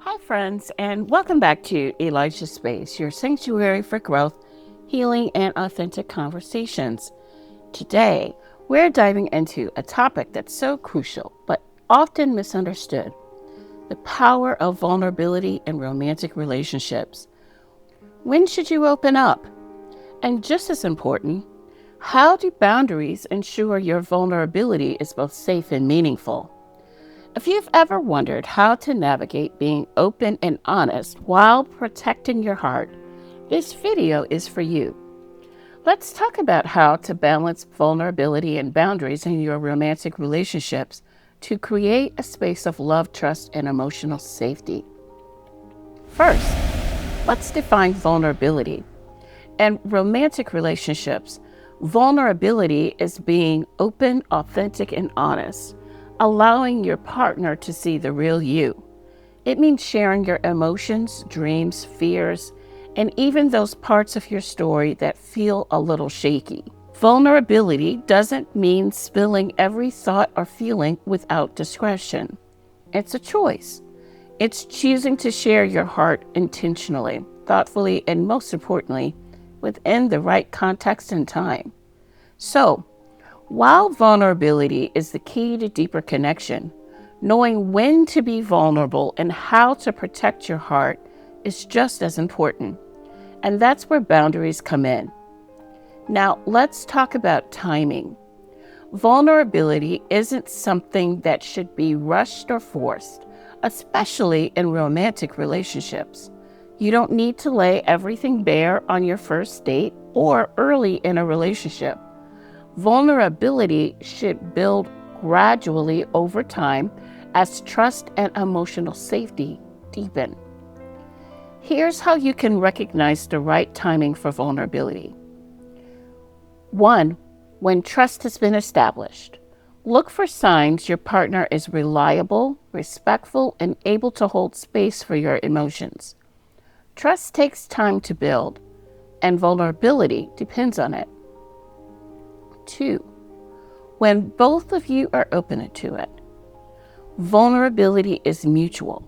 Hi, friends, and welcome back to Elijah's Space, your sanctuary for growth, healing, and authentic conversations. Today, we're diving into a topic that's so crucial but often misunderstood: the power of vulnerability in romantic relationships. When should you open up? And just as important, how do boundaries ensure your vulnerability is both safe and meaningful? If you've ever wondered how to navigate being open and honest while protecting your heart, this video is for you. Let's talk about how to balance vulnerability and boundaries in your romantic relationships to create a space of love, trust, and emotional safety. First, let's define vulnerability. In romantic relationships, vulnerability is being open, authentic, and honest, allowing your partner to see the real you. It means sharing your emotions, dreams, fears, and even those parts of your story that feel a little shaky. Vulnerability doesn't mean spilling every thought or feeling without discretion. It's a choice. It's choosing to share your heart intentionally, thoughtfully, and most importantly, within the right context and time. So, while vulnerability is the key to deeper connection, knowing when to be vulnerable and how to protect your heart is just as important. And that's where boundaries come in. Now, let's talk about timing. Vulnerability isn't something that should be rushed or forced, especially in romantic relationships. You don't need to lay everything bare on your first date or early in a relationship. Vulnerability should build gradually over time as trust and emotional safety deepen. Here's how you can recognize the right timing for vulnerability. 1. When trust has been established. Look for signs your partner is reliable, respectful, and able to hold space for your emotions. Trust takes time to build, and vulnerability depends on it. 2. When both of you are open to it. Vulnerability is mutual.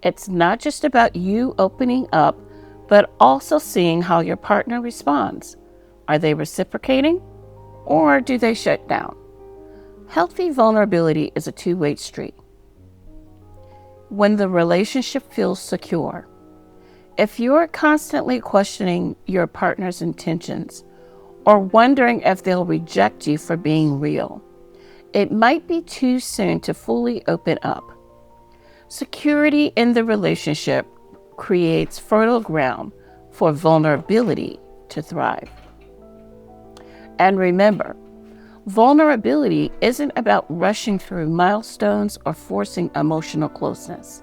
It's not just about you opening up, but also seeing how your partner responds. Are they reciprocating, or do they shut down? Healthy vulnerability is a two-way street. When the relationship feels secure. If you're constantly questioning your partner's intentions or wondering if they'll reject you for being real, it might be too soon to fully open up. Security in the relationship creates fertile ground for vulnerability to thrive. And remember, vulnerability isn't about rushing through milestones or forcing emotional closeness.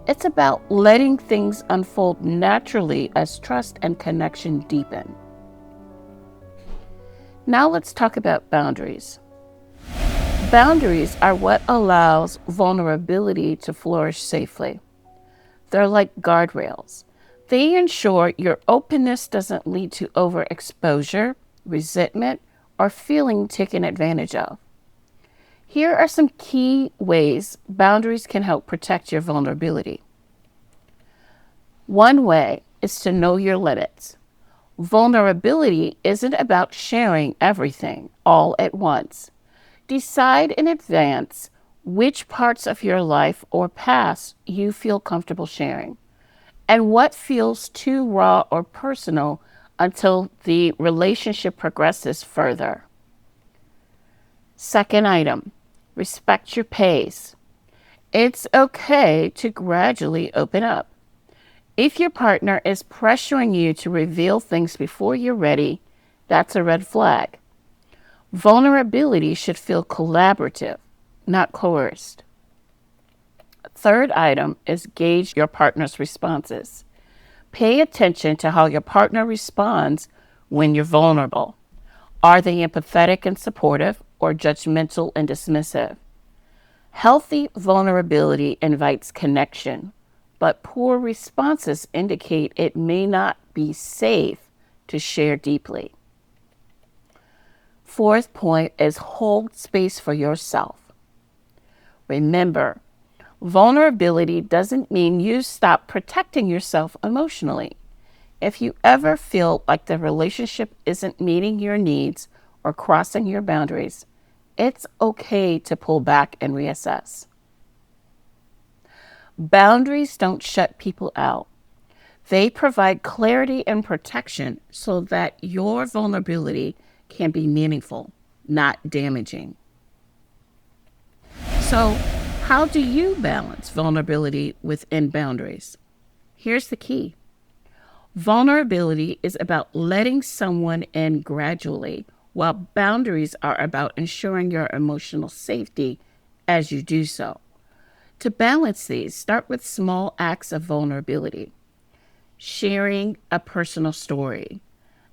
It's about letting things unfold naturally as trust and connection deepen. Now let's talk about boundaries. Boundaries are what allows vulnerability to flourish safely. They're like guardrails. They ensure your openness doesn't lead to overexposure, resentment, or feeling taken advantage of. Here are some key ways boundaries can help protect your vulnerability. One way is to know your limits. Vulnerability isn't about sharing everything all at once. Decide in advance which parts of your life or past you feel comfortable sharing, and what feels too raw or personal until the relationship progresses further. Second item, respect your pace. It's okay to gradually open up. If your partner is pressuring you to reveal things before you're ready, that's a red flag. Vulnerability should feel collaborative, not coerced. Third item is gauge your partner's responses. Pay attention to how your partner responds when you're vulnerable. Are they empathetic and supportive or judgmental and dismissive? Healthy vulnerability invites connection, but poor responses indicate it may not be safe to share deeply. Fourth point is hold space for yourself. Remember, Vulnerability doesn't mean you stop protecting yourself emotionally. If you ever feel like the relationship isn't meeting your needs or crossing your boundaries, it's okay to pull back and reassess. Boundaries don't shut people out. They provide clarity and protection so that your vulnerability can be meaningful, not damaging. So, how do you balance vulnerability within boundaries? Here's the key. Vulnerability is about letting someone in gradually, while boundaries are about ensuring your emotional safety as you do so. To balance these, start with small acts of vulnerability. Sharing a personal story,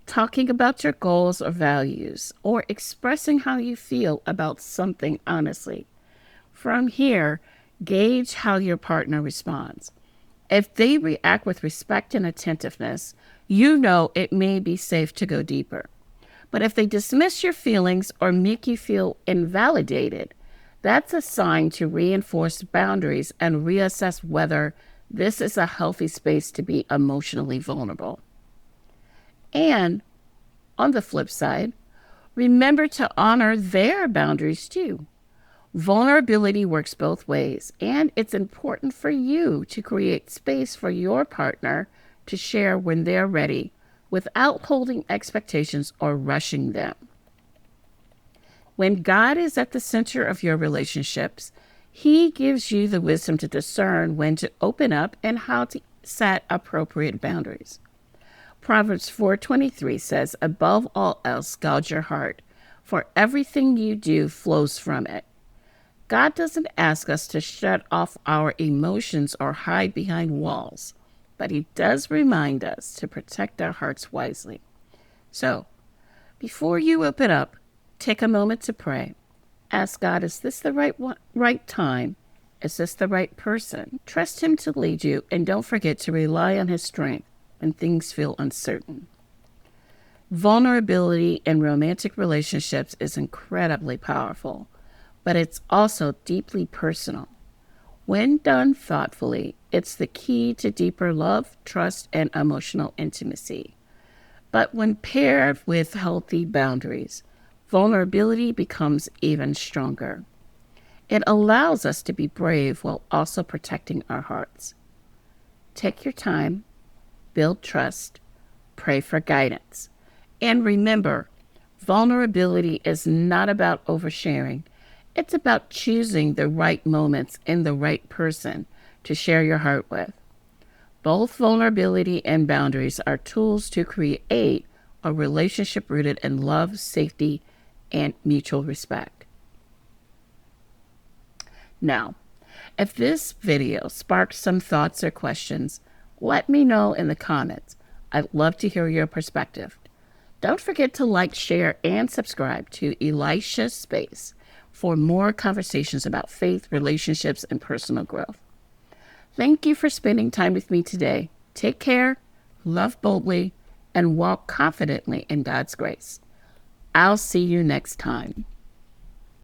talking about your goals or values, or expressing how you feel about something honestly. From here, gauge how your partner responds. If they react with respect and attentiveness, you know it may be safe to go deeper. But if they dismiss your feelings or make you feel invalidated, that's a sign to reinforce boundaries and reassess whether this is a healthy space to be emotionally vulnerable. And on the flip side, remember to honor their boundaries too. Vulnerability works both ways, and it's important for you to create space for your partner to share when they're ready without holding expectations or rushing them. When God is at the center of your relationships, He gives you the wisdom to discern when to open up and how to set appropriate boundaries. Proverbs 4:23 says, "Above all else, guard your heart, for everything you do flows from it." God doesn't ask us to shut off our emotions or hide behind walls, but He does remind us to protect our hearts wisely. So, before you open up, take a moment to pray. Ask God, is this the right time? Is this the right person? Trust Him to lead you, and don't forget to rely on His strength when things feel uncertain. Vulnerability in romantic relationships is incredibly powerful, but it's also deeply personal. When done thoughtfully, it's the key to deeper love, trust, and emotional intimacy. But when paired with healthy boundaries, vulnerability becomes even stronger. It allows us to be brave while also protecting our hearts. Take your time, build trust, pray for guidance. And remember, vulnerability is not about oversharing. It's about choosing the right moments and the right person to share your heart with. Both vulnerability and boundaries are tools to create a relationship rooted in love, safety, and mutual respect. Now, if this video sparked some thoughts or questions, let me know in the comments. I'd love to hear your perspective. Don't forget to like, share, and subscribe to Elisha's Space for more conversations about faith, relationships, and personal growth. Thank you for spending time with me today. Take care, love boldly, and walk confidently in God's grace. I'll see you next time.